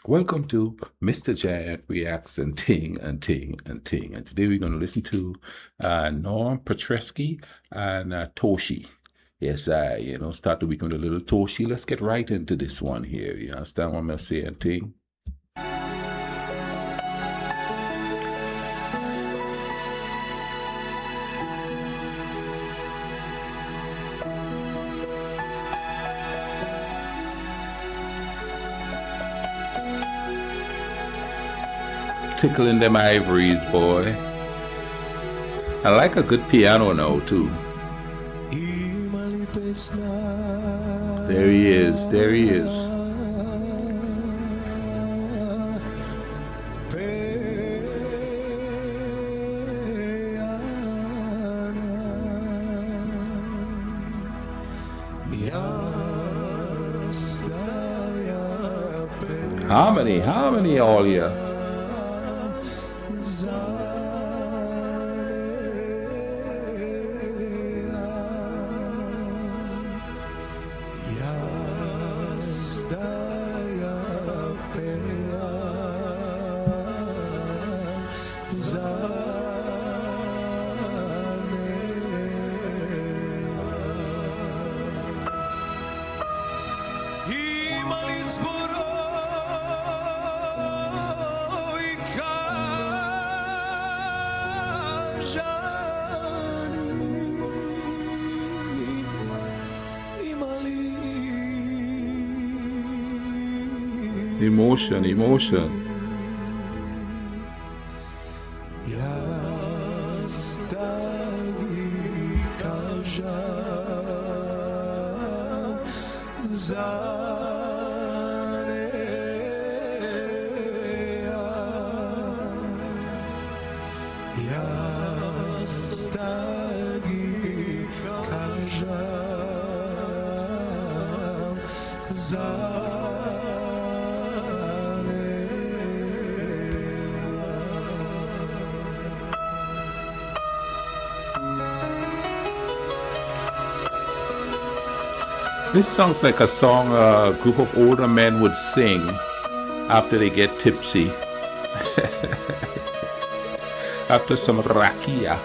Welcome to Mr. Giant Reacts and Ting and Ting and Ting. And today we're going to listen to Naum Petreski and Toshi. Yes, start the week with a little Toshi. Let's get right into this one here. You understand what I'm saying, Ting? Tickling them ivories, boy. I like a good piano now, too. Ima Li Pesna. There he is. There he is. Harmony, all ya. Emotion. This sounds like a song a group of older men would sing after they get tipsy. After some rakia.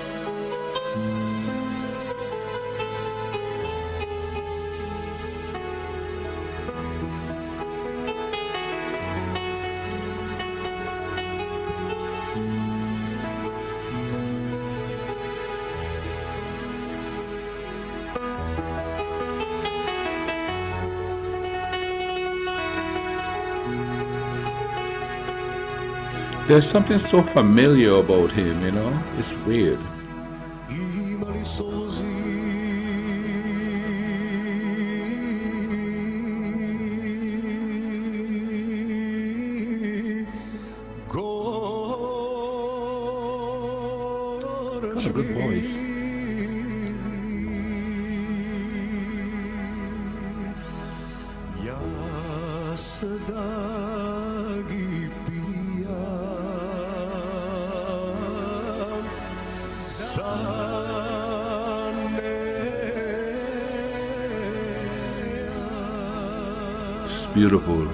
There's something so familiar about him, you know? It's weird. Got a good voice. It's beautiful.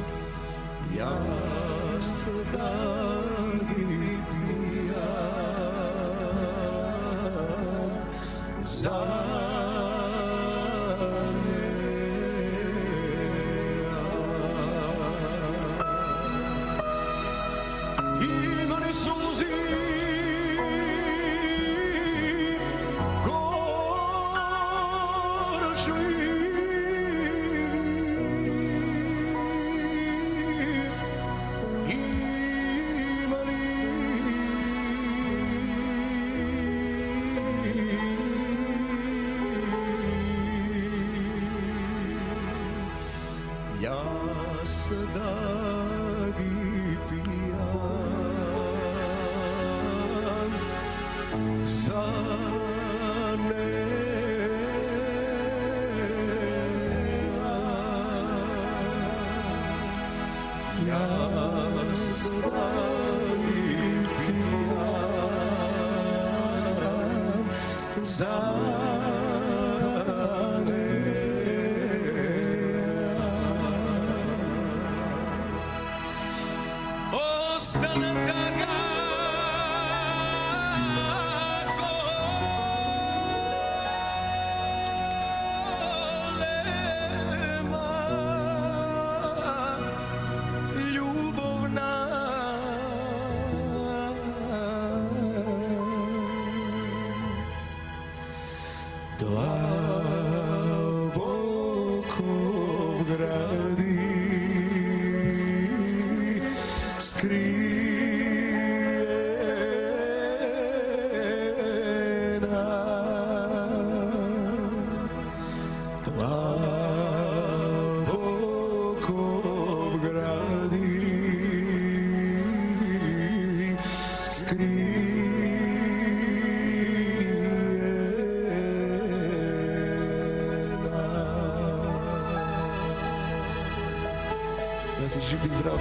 Da si živ i zdrav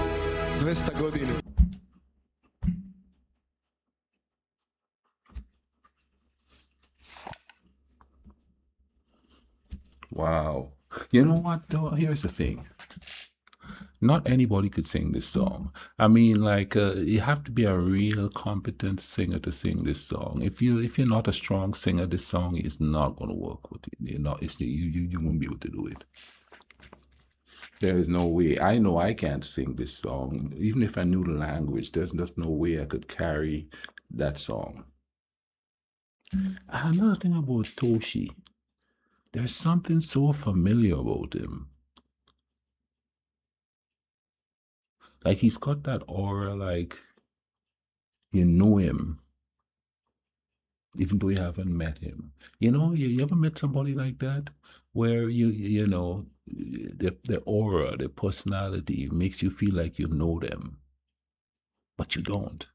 200 godina. Wow. You know what, though? Here's the thing. Not anybody could sing this song. I mean, like, you have to be a real competent singer to sing this song. If you're not a strong singer, this song is not going to work with you. You won't be able to do it. There is no way. I know I can't sing this song. Even if I knew the language, there's just no way I could carry that song. Another thing about Toshi, there's something so familiar about him. Like, he's got that aura, like, you know him, even though you haven't met him. You know, you ever met somebody like that? Where you know, the aura, the personality makes you feel like you know them, but you don't.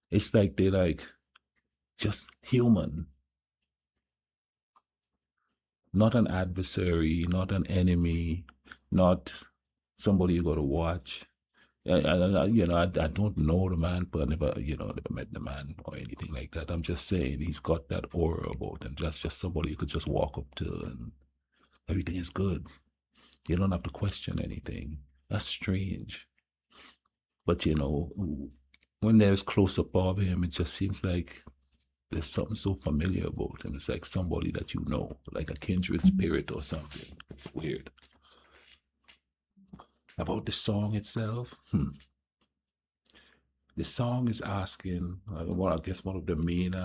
It's like they're like just human. Not an adversary, not an enemy, not somebody you got to watch. I don't know the man, but I never met the man or anything like that. I'm just saying he's got that aura about him. That's just somebody you could just walk up to and everything is good. You don't have to question anything. That's strange. But, when there's close up of him, it just seems like there's something so familiar about him. It's like somebody that you know, like a kindred spirit or something. It's weird. About the song itself, the song is asking, I guess one of the main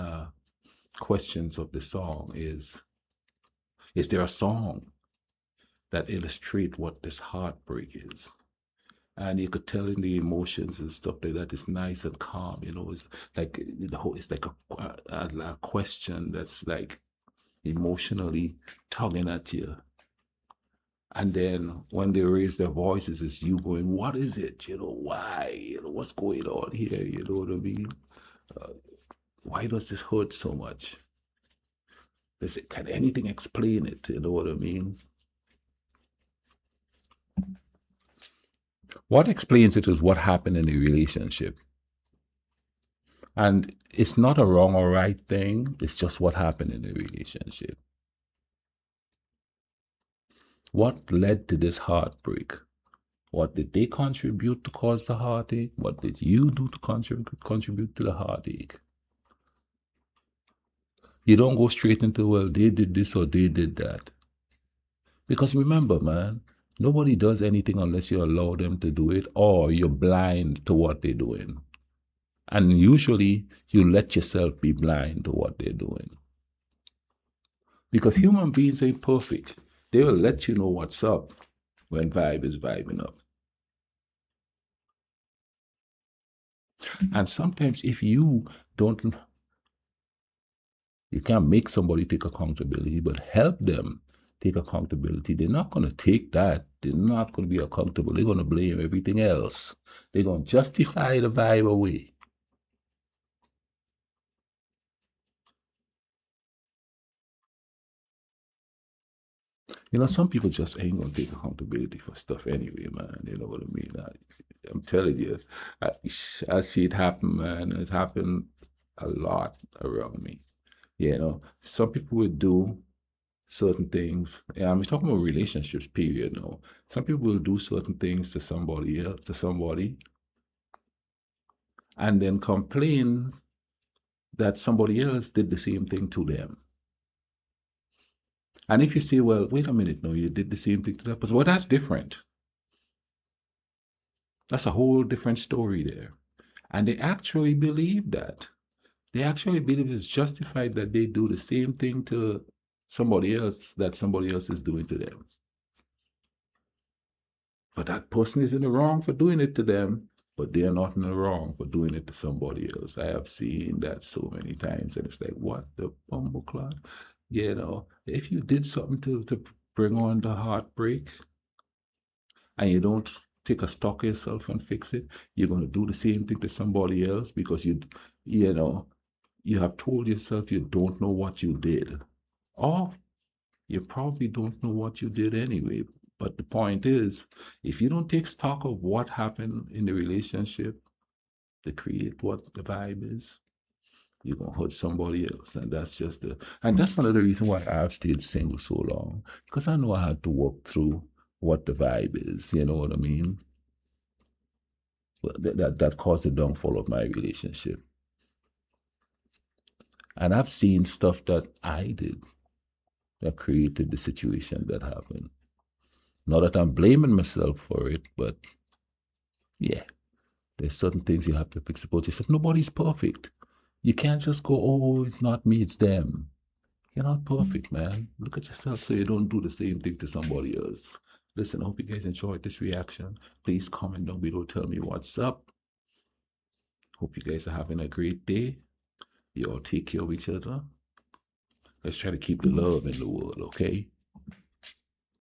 questions of the song is there a song that illustrates what this heartbreak is? And you could tell in the emotions and stuff like that, it's nice and calm, it's like it's like a question that's like emotionally tugging at you. And then when they raise their voices, it's you going, what is it? Why? What's going on here? You know what I mean? Why does this hurt so much? Can anything explain it? You know what I mean? What explains it is what happened in the relationship. And it's not a wrong or right thing. It's just what happened in the relationship. What led to this heartbreak? What did they contribute to cause the heartache? What did you do to contribute to the heartache? You don't go straight into, well, they did this or they did that. Because remember, man, nobody does anything unless you allow them to do it or you're blind to what they're doing. And usually you let yourself be blind to what they're doing. Because human beings ain't perfect. They will let you know what's up when vibe is vibing up. And sometimes if you can't make somebody take accountability, but help them take accountability. They're not going to take that. They're not going to be accountable. They're going to blame everything else. They're going to justify the vibe away. Some people just ain't going to take accountability for stuff anyway, man. You know what I mean? I'm telling you, I see it happen, man. It happened a lot around me. Some people would do certain things. Yeah, I'm talking about relationships, period. No, some people will do certain things to somebody else, and then complain that somebody else did the same thing to them. And if you say, well, wait a minute, no, you did the same thing to that person, well, that's different. That's a whole different story there. And they actually believe that. They actually believe it's justified that they do the same thing to somebody else that somebody else is doing to them. But that person is in the wrong for doing it to them, but they are not in the wrong for doing it to somebody else. I have seen that so many times, and it's like, what the bumbleclot? You know, if you did something to bring on the heartbreak, and you don't take a stock of yourself and fix it, you're going to do the same thing to somebody else because you have told yourself you don't know what you did. Or you probably don't know what you did anyway. But the point is, if you don't take stock of what happened in the relationship to create what the vibe is, you're going to hurt somebody else. And that's another reason why I've stayed single so long, because I know I had to work through what the vibe is, you know what I mean? That caused the downfall of my relationship. And I've seen stuff that I did that created the situation that happened. Not that I'm blaming myself for it, but yeah, there's certain things you have to fix about yourself. Nobody's perfect. You can't just go, oh, it's not me, it's them. You're not perfect, man. Look at yourself so you don't do the same thing to somebody else. Listen, I hope you guys enjoyed this reaction. Please comment down below, tell me what's up. Hope you guys are having a great day. You all take care of each other. Let's try to keep the love in the world, okay?